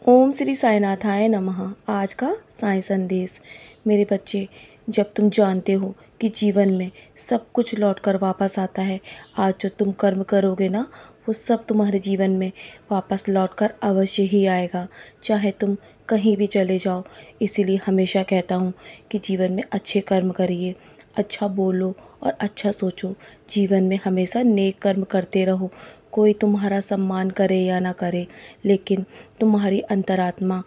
ओम श्री साईनाथाय नमः। आज का साई संदेश। मेरे बच्चे, जब तुम जानते हो कि जीवन में सब कुछ लौट कर वापस आता है, आज जो तुम कर्म करोगे ना, वो सब तुम्हारे जीवन में वापस लौट कर अवश्य ही आएगा, चाहे तुम कहीं भी चले जाओ। इसीलिए हमेशा कहता हूँ कि जीवन में अच्छे कर्म करिए, अच्छा बोलो और अच्छा सोचो। जीवन में हमेशा नेक कर्म करते रहो। कोई तुम्हारा सम्मान करे या ना करे, लेकिन तुम्हारी अंतरात्मा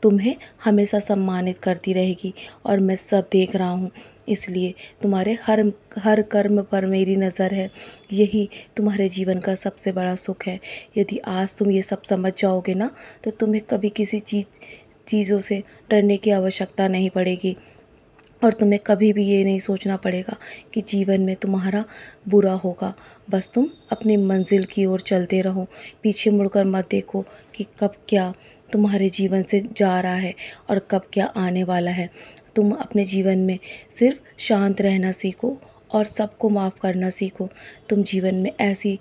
तुम्हें हमेशा सम्मानित करती रहेगी और मैं सब देख रहा हूँ। इसलिए तुम्हारे हर हर कर्म पर मेरी नज़र है। यही तुम्हारे जीवन का सबसे बड़ा सुख है। यदि आज तुम ये सब समझ जाओगे ना, तो तुम्हें कभी किसी चीज़ों से डरने की आवश्यकता नहीं पड़ेगी और तुम्हें कभी भी ये नहीं सोचना पड़ेगा कि जीवन में तुम्हारा बुरा होगा। बस तुम अपनी मंजिल की ओर चलते रहो, पीछे मुड़कर मत देखो कि कब क्या तुम्हारे जीवन से जा रहा है और कब क्या आने वाला है। तुम अपने जीवन में सिर्फ शांत रहना सीखो और सबको माफ़ करना सीखो। तुम जीवन में ऐसी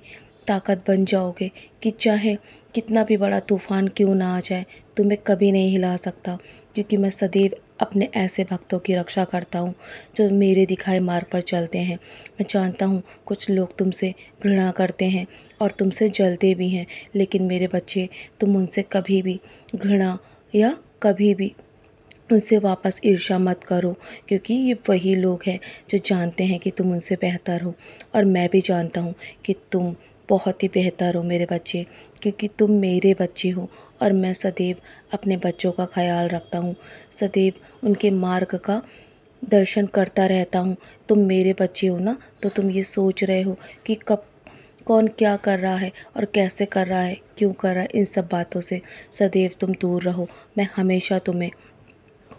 ताकत बन जाओगे कि चाहे कितना भी बड़ा तूफ़ान क्यों ना आ जाए, तुम्हें कभी नहीं हिला सकता, क्योंकि मैं सदैव अपने ऐसे भक्तों की रक्षा करता हूँ जो मेरे दिखाए मार्ग पर चलते हैं। मैं जानता हूँ कुछ लोग तुमसे घृणा करते हैं और तुमसे जलते भी हैं, लेकिन मेरे बच्चे, तुम उनसे कभी भी घृणा या कभी भी उनसे वापस ईर्ष्या मत करो, क्योंकि ये वही लोग हैं जो जानते हैं कि तुम उनसे बेहतर हो। और मैं भी जानता हूँ कि तुम बहुत ही बेहतर हो मेरे बच्चे, क्योंकि तुम मेरे बच्चे हो और मैं सदैव अपने बच्चों का ख्याल रखता हूँ, सदैव उनके मार्ग का दर्शन करता रहता हूँ। तुम मेरे बच्चे हो ना, तो तुम ये सोच रहे हो कि कब कौन क्या कर रहा है और कैसे कर रहा है, क्यों कर रहा है, इन सब बातों से सदैव तुम दूर रहो। मैं हमेशा तुम्हें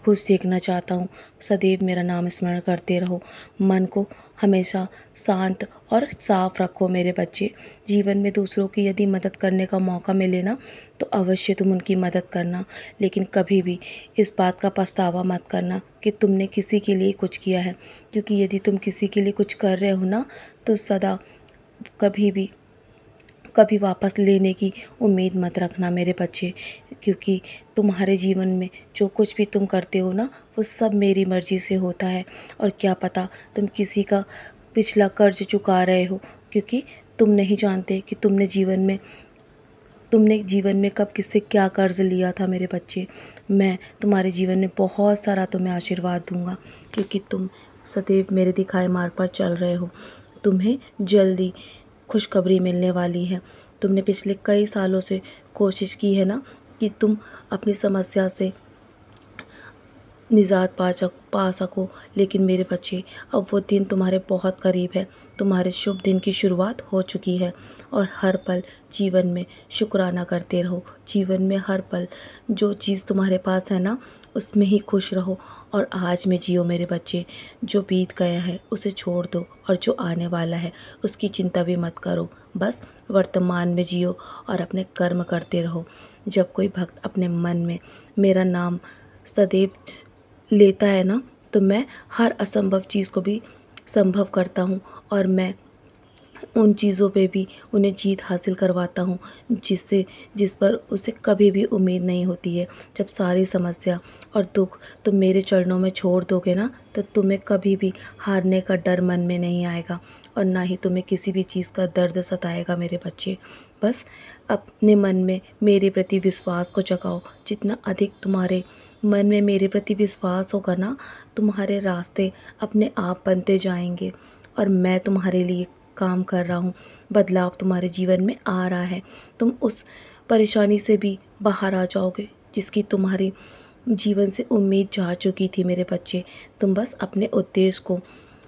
खुश देखना चाहता हूँ। सदैव मेरा नाम स्मरण करते रहो। मन को हमेशा शांत और साफ रखो मेरे बच्चे। जीवन में दूसरों की यदि मदद करने का मौका मिले ना, तो अवश्य तुम उनकी मदद करना, लेकिन कभी भी इस बात का पछतावा मत करना कि तुमने किसी के लिए कुछ किया है, क्योंकि यदि तुम किसी के लिए कुछ कर रहे हो ना, तो सदा कभी वापस लेने की उम्मीद मत रखना मेरे बच्चे, क्योंकि तुम्हारे जीवन में जो कुछ भी तुम करते हो ना, वो सब मेरी मर्ज़ी से होता है। और क्या पता तुम किसी का पिछला कर्ज चुका रहे हो, क्योंकि तुम नहीं जानते कि तुमने जीवन में कब किससे क्या कर्ज लिया था मेरे बच्चे। मैं तुम्हारे जीवन में बहुत सारा तुम्हें आशीर्वाद दूंगा, क्योंकि तुम सदैव मेरे दिखाए मार्ग पर चल रहे हो। तुम्हें जल्दी खुशखबरी मिलने वाली है। तुमने पिछले कई सालों से कोशिश की है ना कि तुम अपनी समस्या से निजात पा सको, लेकिन मेरे बच्चे, अब वो दिन तुम्हारे बहुत करीब है। तुम्हारे शुभ दिन की शुरुआत हो चुकी है और हर पल जीवन में शुक्राना करते रहो। जीवन में हर पल जो चीज़ तुम्हारे पास है ना, उसमें ही खुश रहो और आज में जियो मेरे बच्चे। जो बीत गया है उसे छोड़ दो और जो आने वाला है उसकी चिंता भी मत करो। बस वर्तमान में जियो और अपने कर्म करते रहो। जब कोई भक्त अपने मन में मेरा नाम सदैव लेता है ना, तो मैं हर असंभव चीज़ को भी संभव करता हूँ और मैं उन चीज़ों पे भी उन्हें जीत हासिल करवाता हूँ जिस पर उसे कभी भी उम्मीद नहीं होती है। जब सारी समस्या और दुख तुम मेरे चरणों में छोड़ दोगे ना, तो तुम्हें कभी भी हारने का डर मन में नहीं आएगा और ना ही तुम्हें किसी भी चीज़ का दर्द सताएगा मेरे बच्चे। बस अपने मन में मेरे प्रति विश्वास को जगाओ। जितना अधिक तुम्हारे मन में मेरे प्रति विश्वास होगा ना, तुम्हारे रास्ते अपने आप बनते जाएंगे और मैं तुम्हारे लिए काम कर रहा हूँ। बदलाव तुम्हारे जीवन में आ रहा है। तुम उस परेशानी से भी बाहर आ जाओगे जिसकी तुम्हारी जीवन से उम्मीद जा चुकी थी मेरे बच्चे। तुम बस अपने उद्देश्य को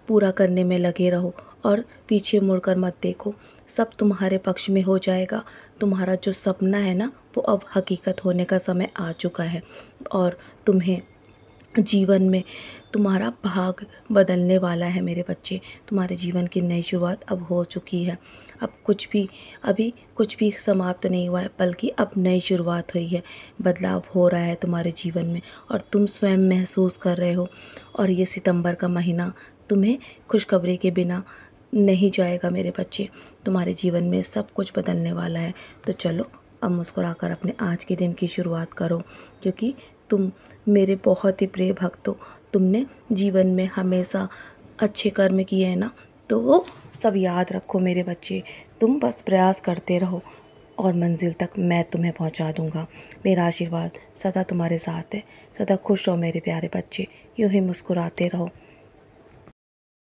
पूरा करने में लगे रहो और पीछे मुड़कर मत देखो। सब तुम्हारे पक्ष में हो जाएगा। तुम्हारा जो सपना है ना, वो अब हकीकत होने का समय आ चुका है और तुम्हें जीवन में तुम्हारा भाग बदलने वाला है मेरे बच्चे। तुम्हारे जीवन की नई शुरुआत अब हो चुकी है। अभी कुछ भी समाप्त नहीं हुआ है, बल्कि अब नई शुरुआत हुई है। बदलाव हो रहा है तुम्हारे जीवन में और तुम स्वयं महसूस कर रहे हो। और ये सितंबर का महीना तुम्हें खुशखबरी के बिना नहीं जाएगा मेरे बच्चे। तुम्हारे जीवन में सब कुछ बदलने वाला है। तो चलो अब मुस्कुराकर अपने आज के दिन की शुरुआत करो, क्योंकि तुम मेरे बहुत ही प्रिय भक्त हो। तुमने जीवन में हमेशा अच्छे कर्म किए हैं ना, तो वो सब याद रखो मेरे बच्चे। तुम बस प्रयास करते रहो और मंजिल तक मैं तुम्हें पहुंचा दूंगा। मेरा आशीर्वाद सदा तुम्हारे साथ है। सदा खुश रहो मेरे प्यारे बच्चे, यूं ही मुस्कुराते रहो।